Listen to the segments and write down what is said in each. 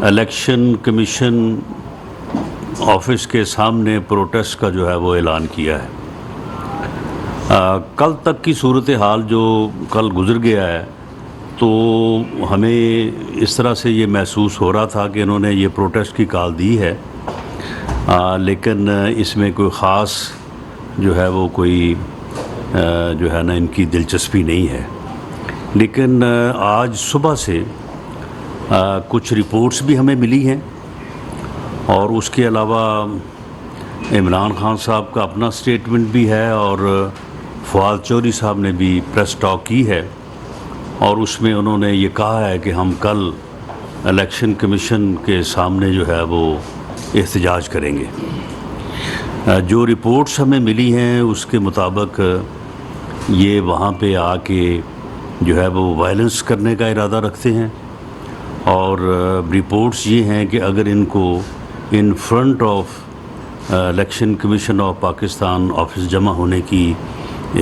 Election commission office کے سامنے protest کا جو ہے وہ اعلان کیا ہے. کل تک کی صورتحال جو کل گزر گیا ہے تو ہمیں اس طرح سے یہ محسوس ہو رہا تھا کہ انہوں نے یہ پروٹیسٹ کی کال دی ہے، لیکن اس میں کوئی خاص جو ہے وہ کوئی جو ہے نا ان کی دلچسپی نہیں ہے. لیکن آج صبح سے کچھ رپورٹس بھی ہمیں ملی ہیں، اور اس کے علاوہ عمران خان صاحب کا اپنا سٹیٹمنٹ بھی ہے، اور فواد چودھری صاحب نے بھی پریس ٹاک کی ہے، اور اس میں انہوں نے یہ کہا ہے کہ ہم کل الیکشن کمیشن کے سامنے جو ہے وہ احتجاج کریں گے. جو رپورٹس ہمیں ملی ہیں اس کے مطابق یہ وہاں پہ آ کے جو ہے وہ وائلنس کرنے کا ارادہ رکھتے ہیں، اور رپورٹس یہ ہیں کہ اگر ان کو in front of election commission of Pakistan office جمع ہونے کی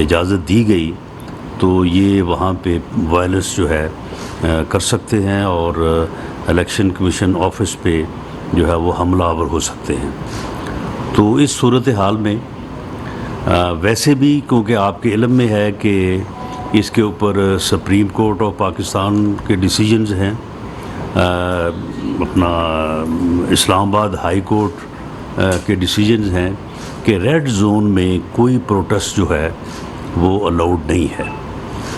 اجازت دی گئی تو یہ وہاں پہ وائلنس جو ہے کر سکتے ہیں، اور الیکشن کمیشن آفس پہ جو ہے وہ حملہ آور ہو سکتے ہیں. تو اس صورتحال میں ویسے بھی کیونکہ آپ کے علم میں ہے کہ اس کے اوپر سپریم کورٹ آف پاکستان کے ڈیسیجنز ہیں، اپنا اسلام آباد ہائی کورٹ کے ڈیسیجنز ہیں کہ ریڈ زون میں کوئی پروٹیسٹ جو ہے وہ الاؤڈ نہیں ہے،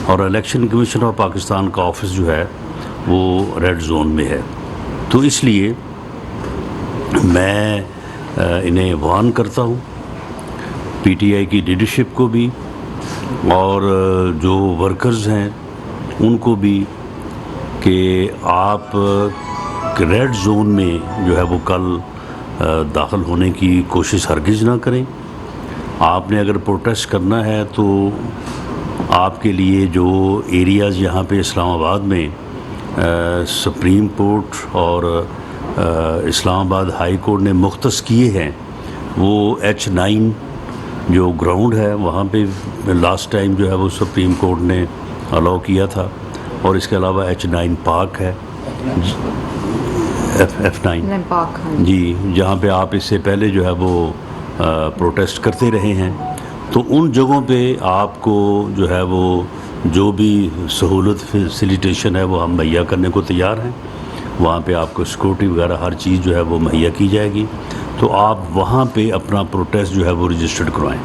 اور الیکشن کمیشن آف پاکستان کا آفس جو ہے وہ ریڈ زون میں ہے. تو اس لیے میں انہیں وارن کرتا ہوں، پی ٹی آئی کی لیڈرشپ کو بھی اور جو ورکرز ہیں ان کو بھی، کہ آپ ریڈ زون میں جو ہے وہ کل داخل ہونے کی کوشش ہرگز نہ کریں. آپ نے اگر پروٹیسٹ کرنا ہے تو آپ کے لیے جو ایریاز یہاں پہ اسلام آباد میں سپریم کورٹ اور اسلام آباد ہائی کورٹ نے مختص کیے ہیں، وہ H9 جو گراؤنڈ ہے وہاں پہ لاسٹ ٹائم جو ہے وہ سپریم کورٹ نے الاؤ کیا تھا، اور اس کے علاوہ H9 پارک ہے، F9 جی، جہاں پہ آپ اس سے پہلے جو ہے وہ پروٹیسٹ کرتے رہے ہیں. تو ان جگہوں پہ آپ کو جو ہے وہ جو بھی سہولت فیسیلیٹیشن ہے وہ ہم مہیا کرنے کو تیار ہیں. وہاں پہ آپ کو سیکورٹی وغیرہ ہر چیز جو ہے وہ مہیا کی جائے گی. تو آپ وہاں پہ اپنا پروٹیسٹ جو ہے وہ رجسٹرڈ کروائیں.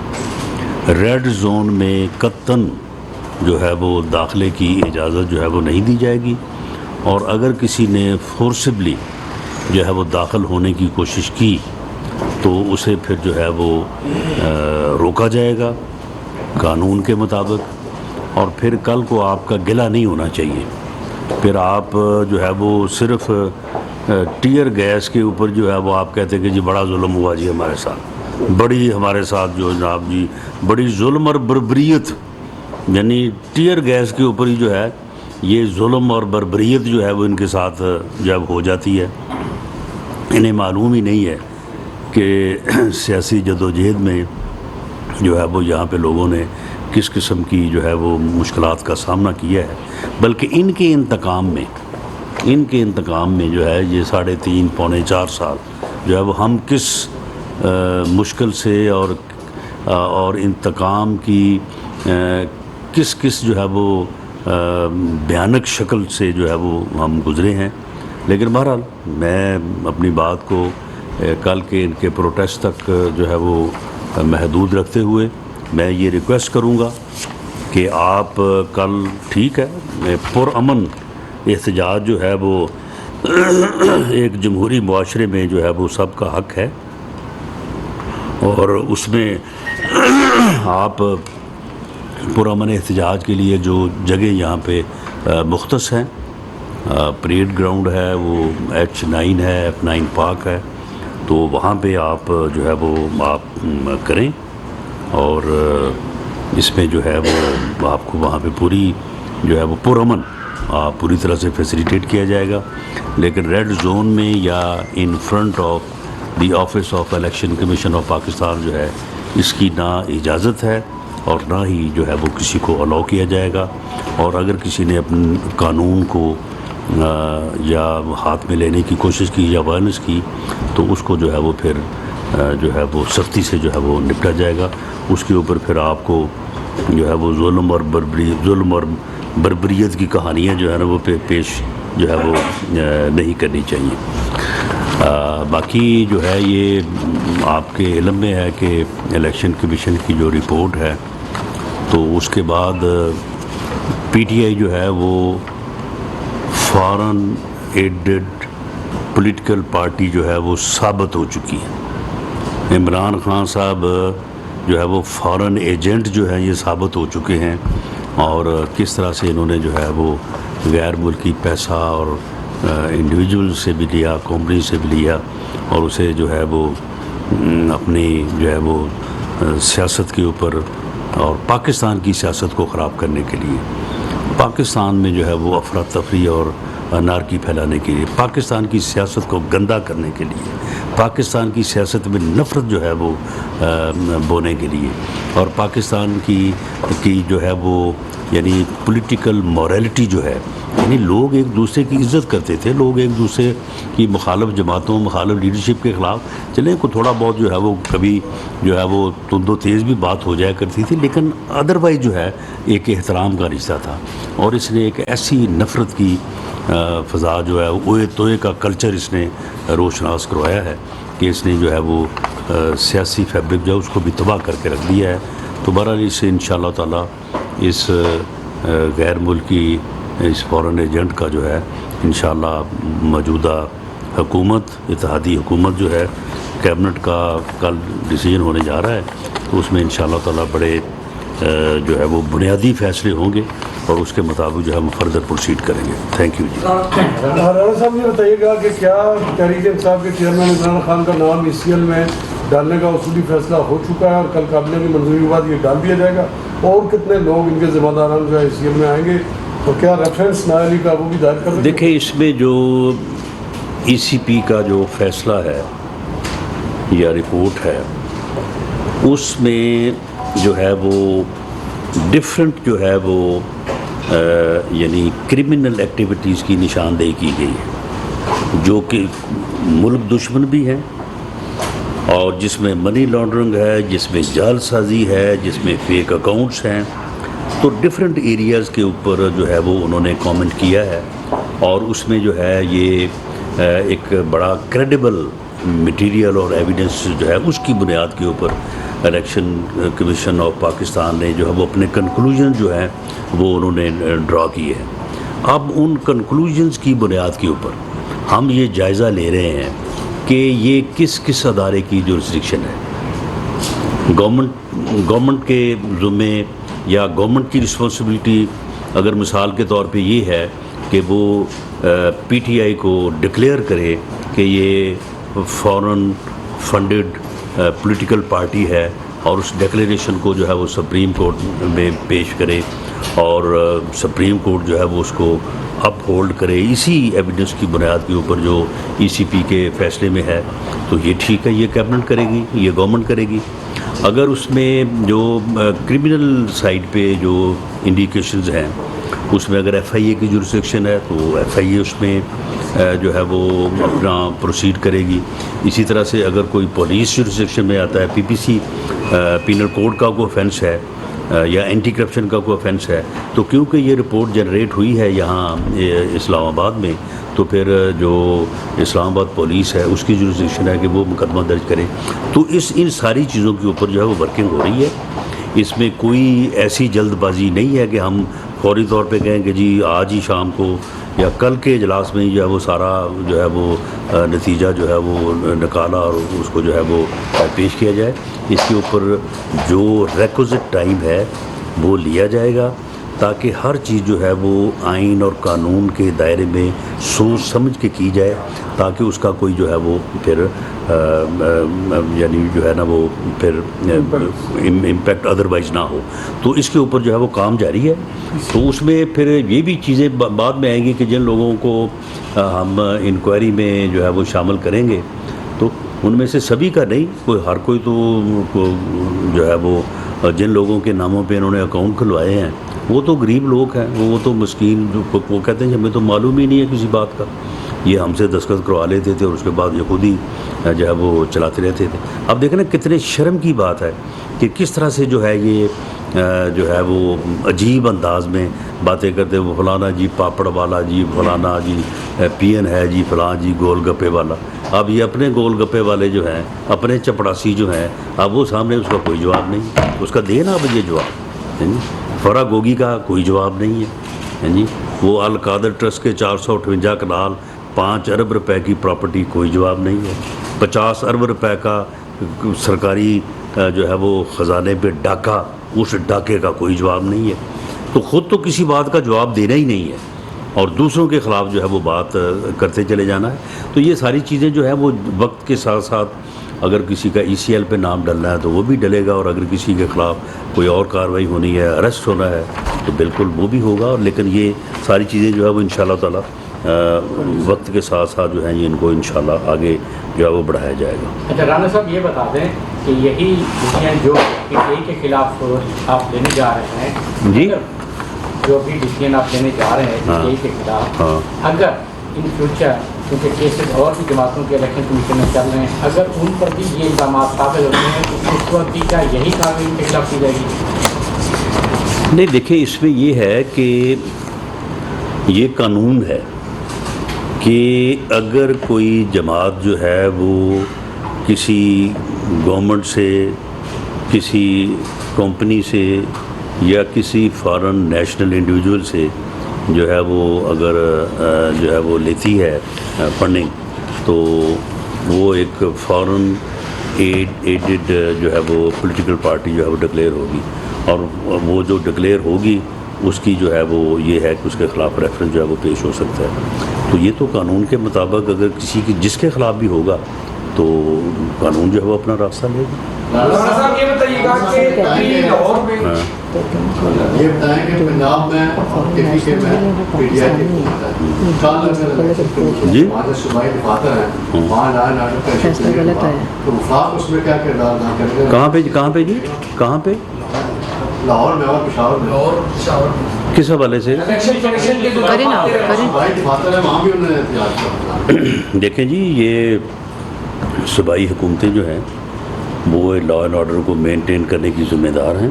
ریڈ زون میں قطعاً جو ہے وہ داخلے کی اجازت جو ہے وہ نہیں دی جائے گی، اور اگر کسی نے فورسبلی جو ہے وہ داخل ہونے کی کوشش کی تو اسے پھر جو ہے وہ روکا جائے گا قانون کے مطابق. اور پھر کل کو آپ کا گلہ نہیں ہونا چاہیے، پھر آپ جو ہے وہ صرف ٹیئر گیس کے اوپر جو ہے وہ آپ کہتے ہیں کہ جی بڑا ظلم ہوا جی ہمارے ساتھ، بڑی ہمارے ساتھ جو جناب جی بڑی ظلم اور بربریت، یعنی ٹیئر گیس کے اوپر ہی جو ہے یہ ظلم اور بربریت جو ہے وہ ان کے ساتھ جب ہو جاتی ہے. انہیں معلوم ہی نہیں ہے کہ سیاسی جدوجہد میں جو ہے وہ یہاں پہ لوگوں نے کس قسم کی جو ہے وہ مشکلات کا سامنا کیا ہے، بلکہ ان کے انتقام میں جو ہے یہ 3.5 پونے 4 سال جو ہے وہ ہم کس مشکل سے اور انتقام کی کس جو ہے وہ بھیانک شکل سے جو ہے وہ ہم گزرے ہیں. لیکن بہرحال میں اپنی بات کو کل کے ان کے پروٹیسٹ تک جو ہے وہ محدود رکھتے ہوئے میں یہ ریکویسٹ کروں گا کہ آپ کل ٹھیک ہے پرامن احتجاج جو ہے وہ ایک جمہوری معاشرے میں جو ہے وہ سب کا حق ہے، اور اس میں آپ پرامن احتجاج کے لیے جو جگہ یہاں پہ مختص ہیں، پریڈ گراؤنڈ ہے، وہ H9 ہے، F9 پارک ہے، تو وہاں پہ آپ جو ہے وہ آپ کریں، اور اس میں جو ہے وہ آپ کو وہاں پہ پوری جو ہے وہ پرامن پوری طرح سے فیسیلیٹیٹ کیا جائے گا. لیکن ریڈ زون میں یا in front of the office of election commission of Pakistan جو ہے اس کی نہ اجازت ہے اور نہ ہی جو ہے وہ کسی کو الاؤ کیا جائے گا. اور اگر کسی نے اپنے قانون کو یا ہاتھ میں لینے کی کوشش کی یا وائلنس کی تو اس کو جو ہے وہ پھر جو ہے وہ سختی سے جو ہے وہ نپٹا جائے گا. اس کے اوپر پھر آپ کو جو ہے وہ ظلم اور بربریت کی کہانیاں جو ہے نا وہ پیش جو ہے وہ نہیں کرنی چاہیے. باقی جو ہے یہ آپ کے علم میں ہے کہ الیکشن کمیشن کی جو رپورٹ ہے تو اس کے بعد پی ٹی آئی جو ہے وہ فارن ایڈڈ پولیٹیکل پارٹی جو ہے وہ ثابت ہو چکی ہے. عمران خان صاحب جو ہے وہ فارن ایجنٹ جو ہے یہ ثابت ہو چکے ہیں, اور کس طرح سے انہوں نے جو ہے وہ غیر ملکی پیسہ اور انڈیویجول سے بھی لیا, کمپنی سے بھی لیا, اور اسے جو ہے وہ اپنی جو ہے وہ سیاست کے اوپر اور پاکستان کی سیاست کو خراب کرنے کے لیے, پاکستان میں جو ہے وہ افراتفری اور انارکی پھیلانے کے لیے, پاکستان کی سیاست کو گندا کرنے کے لیے, پاکستان کی سیاست میں نفرت جو ہے وہ بونے کے لیے, اور پاکستان کی جو ہے وہ یعنی پولیٹیکل موریلٹی جو ہے, یعنی لوگ ایک دوسرے کی عزت کرتے تھے, لوگ ایک دوسرے کی مخالف جماعتوں مخالف لیڈرشپ کے خلاف چلیں کو تھوڑا بہت جو ہے وہ کبھی جو ہے وہ تند و تیز بھی بات ہو جایا کرتی تھی, لیکن ادروائز جو ہے ایک احترام کا رشتہ تھا. اور اس نے ایک ایسی نفرت کی فضا جو ہے اوئے توئے کا کلچر اس نے روشناس کروایا ہے کہ اس نے جو ہے وہ سیاسی فیبرک جو ہے اس کو بھی تباہ کر کے رکھ دیا ہے. تو بہرحال اس سے انشاءاللہ تعالی اس غیر ملکی اس فورن ایجنٹ کا جو ہے انشاءاللہ موجودہ حکومت, اتحادی حکومت جو ہے, کیبنٹ کا کل ڈیسیجن ہونے جا رہا ہے, تو اس میں انشاءاللہ تعالی بڑے جو ہے وہ بنیادی فیصلے ہوں گے اور اس کے مطابق جو ہے ہم فردر پروسیڈ کریں گے. تھینک یو جی. رانا صاحب یہ بتائیے گا کہ کیا تحریک انصاف کے چیئرمین عمران خان کا نام ای سی ایل میں ڈالنے کا اصولی فیصلہ ہو چکا ہے اور کل کابینہ کی منظوری کے بعد یہ ڈال دیا جائے گا, اور کتنے لوگ ان کے ذمہ داران جو ہے ای سی ایل میں آئیں گے, اور کیا ریفرنس نااہلی کا وہ بھی دائر کر دیں؟ دیکھیں اس میں جو ای سی پی کا جو فیصلہ ہے یا رپورٹ ہے اس میں جو ہے وہ ڈفرینٹ جو ہے وہ یعنی کرمنل ایکٹیویٹیز کی نشاندہی کی گئی ہے جو کہ ملک دشمن بھی ہیں, اور جس میں منی لانڈرنگ ہے, جس میں جعل سازی ہے, جس میں فیک اکاؤنٹس ہیں. تو ڈفرینٹ ایریاز کے اوپر جو ہے وہ انہوں نے کامنٹ کیا ہے, اور اس میں جو ہے یہ ایک بڑا کریڈیبل مٹیریل اور ایویڈنس جو ہے اس کی بنیاد کے اوپر الیکشن کمیشن آف پاکستان نے جو ہے وہ اپنے کنکلوژن جو ہیں وہ انہوں نے ڈرا کیے ہیں. اب ان کنکلوژنس کی بنیاد کے اوپر ہم یہ جائزہ لے رہے ہیں کہ یہ کس ادارے کی جورسڈکشن ہے. گورنمنٹ کے ذمے یا گورنمنٹ کی رسپانسبلٹی اگر مثال کے طور پہ یہ ہے کہ وہ پی ٹی آئی کو ڈکلیئر کرے کہ یہ فورن فنڈڈ پولیٹیکل پارٹی ہے, اور اس ڈیکلیریشن کو جو ہے وہ سپریم کورٹ میں پیش کرے, اور سپریم کورٹ جو ہے وہ اس کو اپ ہولڈ کرے اسی ایویڈنس کی بنیاد کے اوپر جو ای سی پی کے فیصلے میں ہے, تو یہ ٹھیک ہے, یہ کیبنٹ کرے گی, یہ گورنمنٹ کرے گی. اگر اس میں جو کرمنل سائڈ پہ جو انڈیکیشنز ہیں اس میں اگر ایف آئی اے کی جورسڈکشن ہے تو ایف آئی اے اس میں جو ہے وہ اپنا پروسیڈ کرے گی. اسی طرح سے اگر کوئی پولیس جورسڈکشن میں آتا ہے, پی پی سی پینل کوڈ کا کوئی offense ہے یا اینٹی کرپشن کا کوئی offense ہے, تو کیونکہ یہ رپورٹ جنریٹ ہوئی ہے یہاں اسلام آباد میں, تو پھر جو اسلام آباد پولیس ہے اس کی جورسڈکشن ہے کہ وہ مقدمہ درج کرے. تو ان ساری چیزوں کے اوپر جو ہے وہ ورکنگ ہو رہی ہے. اس میں کوئی ایسی جلد بازی نہیں ہے کہ ہم فوری طور پہ کہیں کہ جی آج ہی شام کو یا کل کے اجلاس میں جو ہے وہ سارا جو ہے وہ نتیجہ جو ہے وہ نکالا اور اس کو جو ہے وہ پیش کیا جائے. اس کے اوپر جو ریکوزٹ ٹائم ہے وہ لیا جائے گا تاکہ ہر چیز جو ہے وہ آئین اور قانون کے دائرے میں سوچ سمجھ کے کی جائے, تاکہ اس کا کوئی جو ہے وہ پھر یعنی جو ہے نا وہ پھر امپیکٹ ادروائز نہ ہو. تو اس کے اوپر جو ہے وہ کام جاری ہے. تو اس میں پھر یہ بھی چیزیں بعد میں آئیں گی کہ جن لوگوں کو ہم انکوائری میں جو ہے وہ شامل کریں گے تو ان میں سے سبھی کا نہیں, ہر کوئی تو جو ہے وہ جن لوگوں کے ناموں پہ انہوں نے اکاؤنٹ کھلوائے ہیں وہ تو غریب لوگ ہیں، وہ تو مسکین، جو وہ کہتے ہیں ہمیں تو معلوم ہی نہیں ہے کسی بات کا، یہ ہم سے دستخط کروا لیتے تھے اور اس کے بعد یہ خود ہی جو ہے وہ چلاتے رہتے تھے۔ اب دیکھیں نا کتنے شرم کی بات ہے کہ کس طرح سے جو ہے یہ جو ہے وہ عجیب انداز میں باتیں کرتے، وہ فلانا جی پاپڑ والا جی، فلانا جی پی این ہے جی، فلاں جی گول گپے والا۔ اب یہ اپنے گول گپے والے جو ہیں، اپنے چپڑاسی جو ہیں، اب وہ سامنے اس کا کوئی جواب نہیں، اس کا دے نا اب یہ جواب، فرا گوگی کا کوئی جواب نہیں ہے جی، وہ القادر ٹرسٹ کے 458 کنال 5 ارب روپے کی پراپرٹی کوئی جواب نہیں ہے، 50 ارب روپے کا سرکاری جو ہے وہ خزانے پہ ڈاکہ، اس ڈاکے کا کوئی جواب نہیں ہے، تو خود تو کسی بات کا جواب دینا ہی نہیں ہے اور دوسروں کے خلاف جو ہے وہ بات کرتے چلے جانا ہے۔ تو یہ ساری چیزیں جو ہے وہ وقت کے ساتھ ساتھ اگر کسی کا ECL پہ نام ڈلنا ہے تو وہ بھی ڈلے گا، اور اگر کسی کے خلاف کوئی اور کارروائی ہونی ہے، اریسٹ ہونا ہے، تو بالکل وہ بھی ہوگا، لیکن یہ ساری چیزیں جو ہے وہ انشاءاللہ تعالی وقت کے ساتھ ساتھ جو ہیں یہ ان کو انشاءاللہ آگے جو ہے وہ بڑھایا جائے گا۔ اچھا رانا صاحب یہ بتا دیں کہ یہی ڈسیزن جو PTI کے خلاف آپ لینے جا رہے ہیں جی، جو بھی ڈسیزن آپ لینے جا رہے ہیں PTI کے خلاف، اگر ان فیوچر کیونکہ کیسز اور بھی جماعتوں کے الیکشن کمیشن میں چل رہے ہیں، اگر ان پر بھی یہ الزامات ثابت ہوتے ہیں تو اس وقت بھی کیا یہی کارروائی ان کے خلاف کی جائے گی؟ نہیں دیکھیں، اس میں یہ ہے کہ یہ قانون ہے کہ اگر کوئی جماعت جو ہے وہ کسی گورنمنٹ سے، کسی کمپنی سے یا کسی فارن نیشنل انڈیویجول سے جو ہے وہ اگر جو ہے وہ لیتی ہے فنڈنگ، تو وہ ایک فارن ایڈڈ جو ہے وہ پولیٹیکل پارٹی جو ہے وہ ڈکلیئر ہوگی، اور وہ جو ڈکلیئر ہوگی اس کی جو ہے وہ یہ ہے کہ اس کے خلاف ریفرنس جو ہے وہ پیش ہو سکتا ہے۔ تو یہ تو قانون کے مطابق اگر کسی کی جس کے خلاف بھی ہوگا تو قانون جو ہے وہ اپنا راستہ لے گا۔ صاحب یہ بتائیے گا کہ لاہور میں یہ بتائیں کہ پنجاب میں اور KPK میں PTI جی وہاں جو صوبائی دفاتر ہیں وہاں لائن آرڈر کا فیصلہ غلط ہے تو وفاق اس میں کیا کردار ادا کرے گا؟ کہاں پہ جی کہاں پہ؟ لاہور میں اور پشاور میں کس حوالے سے؟ کریں نا کریں۔ صوبائی دفاتر ہے وہاں بھی انہوں نے احتجاج کیا۔ دیکھیں جی، یہ صوبائی حکومتیں جو ہیں وہ لا اینڈ آرڈر کو مینٹین کرنے کی ذمہ دار ہیں،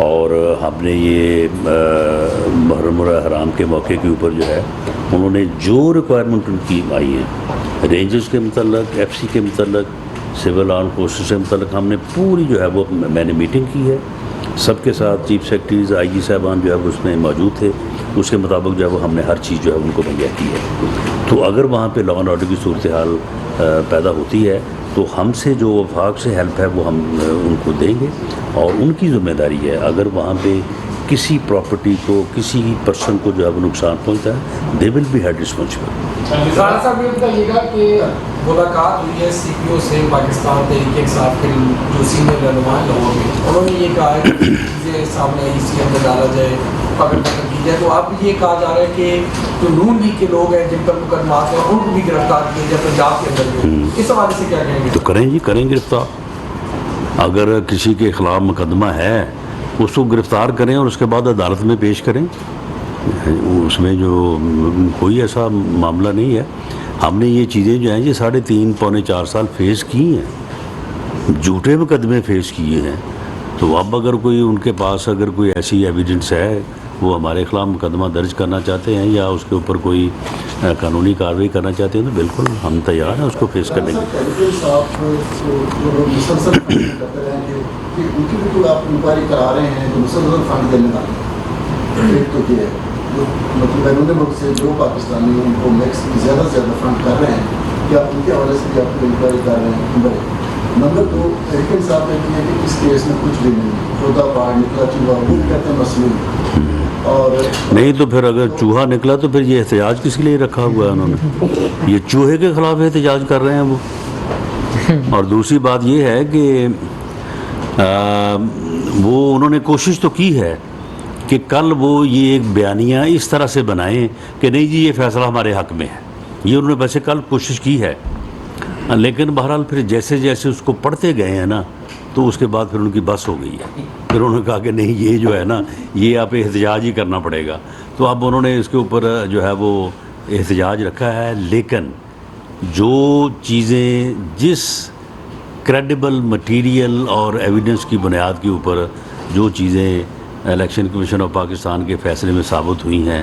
اور ہم نے یہ محرم الحرام کے موقع کے اوپر جو ہے انہوں نے جو ریکوائرمنٹ ان کی آئی ہیں رینجرز کے متعلق، FC کے متعلق، سول آرم فورسز سے متعلق، ہم نے پوری جو ہے وہ میں نے میٹنگ کی ہے سب کے ساتھ، چیف سیکرٹریز IG صاحبان جو ہے وہ اس میں موجود تھے، اس کے مطابق جو ہے وہ ہم نے ہر چیز جو ہے ان کو مہیا کی ہے۔ تو اگر وہاں پہ لا اینڈ آرڈر کی صورتحال پیدا ہوتی ہے تو ہم سے جو وفاق سے ہیلپ ہے وہ ہم ان کو دیں گے، اور ان کی ذمہ داری ہے اگر وہاں پہ کسی پراپرٹی کو، کسی پرسن کو جو ہے وہ نقصان پہنچتا ہے، they will be held responsible. Rana صاحب یہ بتائیے گا کہ ملاقات ہوئی ہے CPO سے پاکستان تحریک انصاف کے جو سینئر رہنما ہیں لاہور میں، انہوں نے یہ کہا ہے کہ چیزیں سامنے ECL میں ڈالا جائے، پکڑ پکڑ کی جائے، تو اب یہ کہا جا رہا ہے کہ جو نون لیگ کے لوگ ہیں جن پر مقدمات ہیں ان کو بھی گرفتار کیا جائے پنجاب کے اندر بھی، اس حوالے سے کیا کہیں گے؟ تو کریں جی، کریں گرفتار، اگر کسی کے خلاف مقدمہ ہے اس کو گرفتار کریں اور اس کے بعد عدالت میں پیش کریں، اس میں جو کوئی ایسا معاملہ نہیں ہے۔ ہم نے یہ چیزیں جو ہیں یہ 3.5 پونے 4 سال فیس کی ہیں، جھوٹے مقدمے فیس کیے ہیں، تو اب اگر کوئی ان کے پاس اگر کوئی ایسی ایویڈنس ہے، وہ ہمارے خلاف مقدمہ درج کرنا چاہتے ہیں یا اس کے اوپر کوئی قانونی کارروائی کرنا چاہتے ہیں، تو بالکل ہم تیار ہیں اس کو فیس کرنے کے۔ مسلسل کرتے رہے ہیں کہ ان کی بھی کوئی آپ انکوائری کرا رہے ہیں جو مسلسل فنڈ دینے والے، ایک تو یہ ہے جو مطلب بیرون ملک سے جو پاکستانی ان کو زیادہ سے زیادہ فنڈ کر رہے ہیں، کیا ان کے حوالے سے بھی آپ کو انکوائری کر رہے ہیں؟ نمبر 2، تحریک انصاف نے کیا کہ اس کیس میں کچھ بھی نہیں، چوتھا پار نکلا چوہا، وہ بھی کہتے ہیں مسئول، اور نہیں تو پھر اگر چوہا نکلا تو پھر یہ احتجاج کس کے لیے رکھا ہوا ہے انہوں نے؟ یہ چوہے کے خلاف احتجاج کر رہے ہیں وہ۔ اور دوسری بات یہ ہے کہ وہ انہوں نے کوشش تو کی ہے کہ کل وہ یہ ایک بیانیہ اس طرح سے بنائیں کہ نہیں جی یہ فیصلہ ہمارے حق میں ہے، یہ انہوں نے ویسے کل کوشش کی ہے، لیکن بہرحال پھر جیسے جیسے اس کو پڑھتے گئے ہیں نا تو اس کے بعد پھر ان کی بس ہو گئی ہے. پھر انہوں نے کہا کہ نہیں یہ جو ہے نا یہ آپ احتجاج ہی کرنا پڑے گا. تو اب انہوں نے اس کے اوپر جو ہے وہ احتجاج رکھا ہے. لیکن جو چیزیں جس کریڈیبل مٹیریل اور ایویڈنس کی بنیاد کے اوپر جو چیزیں الیکشن کمیشن آف پاکستان کے فیصلے میں ثابت ہوئی ہیں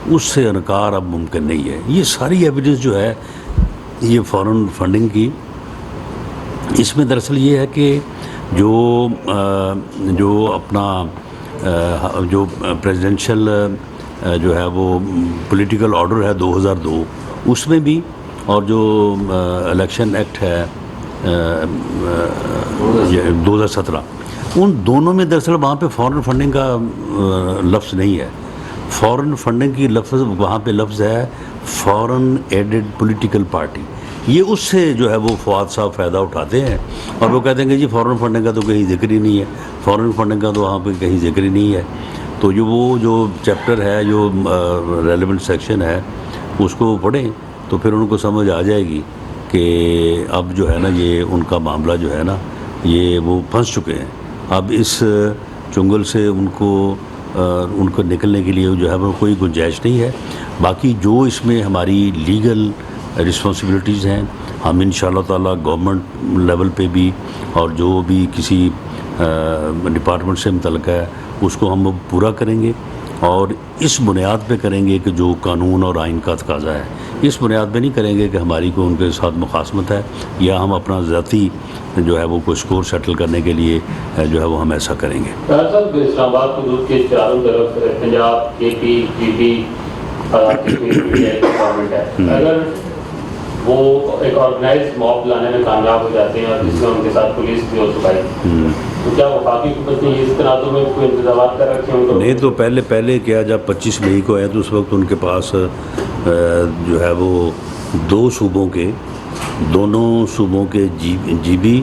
اس سے انکار اب ممکن نہیں ہے. یہ ساری ایویڈنس جو ہے یہ فارن فنڈنگ کی، اس میں دراصل یہ ہے کہ جو اپنا جو پریزیڈنشل جو ہے وہ پولیٹیکل آرڈر ہے 2002 اس میں بھی، اور جو الیکشن ایکٹ ہے 2017 ان دونوں میں دراصل وہاں پہ فارن فنڈنگ کا لفظ نہیں ہے. فارن فنڈنگ کی لفظ وہاں پہ لفظ ہے فارن ایڈڈ پولیٹیکل پارٹی. یہ اس سے جو ہے وہ فواد صاحب فائدہ اٹھاتے ہیں اور وہ کہتے ہیں کہ جی فارن فنڈنگ کا تو کہیں ذکر ہی نہیں ہے، فارن فنڈنگ کا تو وہاں پہ کہیں ذکر ہی نہیں ہے. تو جو چیپٹر ہے جو ریلیونٹ سیکشن ہے اس کو پڑھیں تو پھر ان کو سمجھ آ جائے گی کہ اب جو ہے نا یہ ان کا معاملہ جو ہے نا یہ وہ پھنس چکے ہیں. اب اس چنگل سے ان کو نکلنے کے لیے جو ہے وہ کوئی گنجائش نہیں ہے. باقی جو اس میں ہماری لیگل رسپانسبلٹیز ہیں ہم انشاءاللہ تعالیٰ گورنمنٹ لیول پہ بھی اور جو بھی کسی ڈپارٹمنٹ سے متعلق ہے اس کو ہم پورا کریں گے، اور اس بنیاد پہ کریں گے کہ جو قانون اور آئین کا تقاضا ہے. اس بنیاد پہ نہیں کریں گے کہ ہماری کو ان کے ساتھ مخاصمت ہے یا ہم اپنا ذاتی جو ہے وہ کوئی اسکور سیٹل کرنے کے لیے جو ہے وہ ہم ایسا کریں گے. صاحب اسلام آباد حدود کے چاروں طرف پنجاب، کے پی، پی پی گورنمنٹ ہے، اگر وہ ایک آرگنائز موب لانے میں کامیاب ہو جاتے ہیں اور جس میں ان کے ساتھ پولیس بھی ہو چکائی، تو کیا وفاقی حکومت نے اس تناظر میں کوئی انتظامات کر رکھے ہیں؟ نہیں تو پہلے کیا جب 25 مئی کو ہے تو اس وقت ان کے پاس جو ہے وہ دونوں صوبوں کے جی بی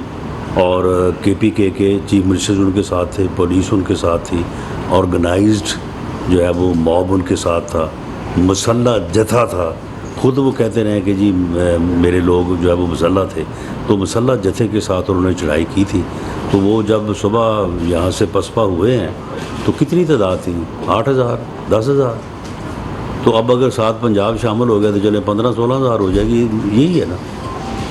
اور کے پی کے چیف منسٹرز ان کے ساتھ تھے، پولیس ان کے ساتھ تھی، آرگنائزڈ جو ہے وہ موب ان کے ساتھ تھا، مسلح جتھا تھا. خود وہ کہتے رہے کہ جی میرے لوگ جو ہے وہ مسلح تھے، تو مسلح جتھے کے ساتھ انہوں نے چڑھائی کی تھی. تو وہ جب صبح یہاں سے پسپا ہوئے ہیں تو کتنی تعداد تھی؟ 8,000 10,000. تو اب اگر 7 پنجاب شامل ہو گئے تو چلے 15-16,000 ہو جائے گی. یہی ہے نا.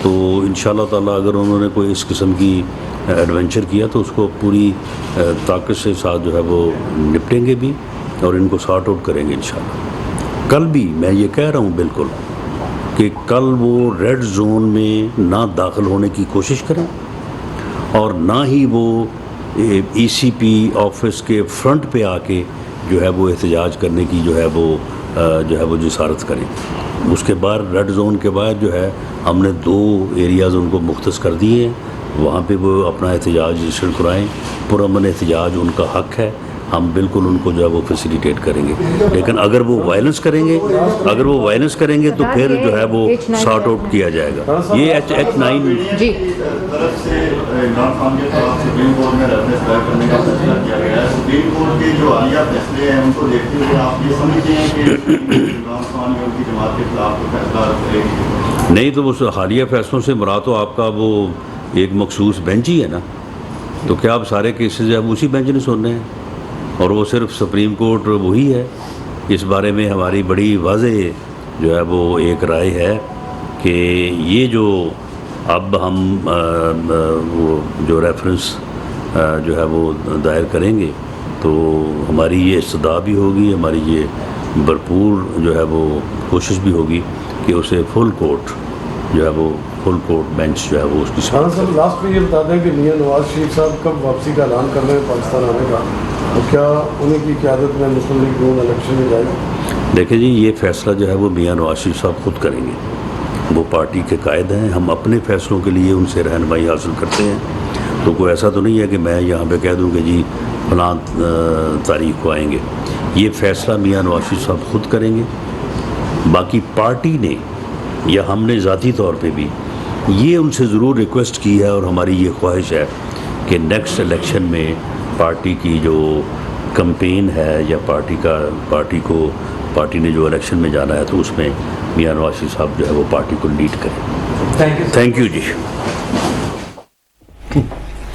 تو انشاءاللہ تعالیٰ اگر انہوں نے کوئی اس قسم کی ایڈونچر کیا تو اس کو پوری طاقت سے ساتھ جو ہے وہ نپٹیں گے بھی اور ان کو سارٹ آؤٹ کریں گے انشاءاللہ. کل بھی میں یہ کہہ رہا ہوں بالکل کہ کل وہ ریڈ زون میں نہ داخل ہونے کی کوشش کریں اور نہ ہی وہ ای سی پی آفس کے فرنٹ پہ آ کے جو ہے وہ احتجاج کرنے کی جو ہے وہ جسارت کریں. اس کے بعد ریڈ زون کے بعد جو ہے ہم نے 2 ایریاز ان کو مختص کر دیے ہیں، وہاں پہ وہ اپنا احتجاج رجسٹر کرائیں. پرامن احتجاج ان کا حق ہے، ہم بالکل ان کو جو ہے وہ فیسیلیٹیٹ کریں گے. لیکن اگر وہ وائلنس کریں گے تو پھر جو ہے وہ سارٹ آؤٹ کیا جائے گا. یہ ایکٹ 9 جی طرف سے عمران خان کے خلاف سپریم کورٹ میں ریفرنس دائر کرنے کا فیصلہ کیا گیا ہے. سپریم کورٹ کے جو حالیہ فیصلے ہیں ان کو دیکھتے ہوئے آپ یہ سمجھتے ہیں کہ عمران خان یا ان کی جماعت کے خلاف کوئی فیصلہ کرے گی؟ نہیں تو وہ حالیہ فیصلوں سے مراد تو آپ کا وہ ایک مخصوص بینچ ہی ہے نا. تو کیا آپ سارے کیسز جو ہے اسی بینچ نے سننے ہیں؟ اور وہ صرف سپریم کورٹ وہی ہے. اس بارے میں ہماری بڑی واضح جو ہے وہ ایک رائے ہے کہ یہ جو اب ہم وہ جو ریفرنس جو ہے وہ دائر کریں گے تو ہماری یہ استدعا بھی ہوگی، ہماری یہ بھرپور جو ہے وہ کوشش بھی ہوگی کہ اسے فل کورٹ جو ہے وہ فل کورٹ بینچ جو ہے وہ اس کی صاحب لاسٹ میں یہ بتا دیں کہ میاں نواز شریف صاحب کب واپسی کا اعلان کر رہے ہیں پاکستان آنے کا، اور کیا انہیں کی قیادت میں مسلم لیگ نون الیکشن میں جائے گا؟ دیکھیں جی یہ فیصلہ جو ہے وہ میاں نواز شریف صاحب خود کریں گے. وہ پارٹی کے قائد ہیں، ہم اپنے فیصلوں کے لیے ان سے رہنمائی حاصل کرتے ہیں. تو کوئی ایسا تو نہیں ہے کہ میں یہاں پہ کہہ دوں کہ جی فلاں تاریخ کو آئیں گے. یہ فیصلہ میاں نواز شریف صاحب خود کریں گے. باقی پارٹی نے یا ہم نے ذاتی طور پہ بھی یہ ان سے ضرور ریکویسٹ کی ہے اور ہماری یہ خواہش ہے کہ نیکسٹ الیکشن میں پارٹی کی جو کمپین ہے یا پارٹی نے جو الیکشن میں جانا ہے تو اس میں میاں نواز شریف صاحب جو ہے وہ پارٹی کو لیڈ کریں. Thank you G.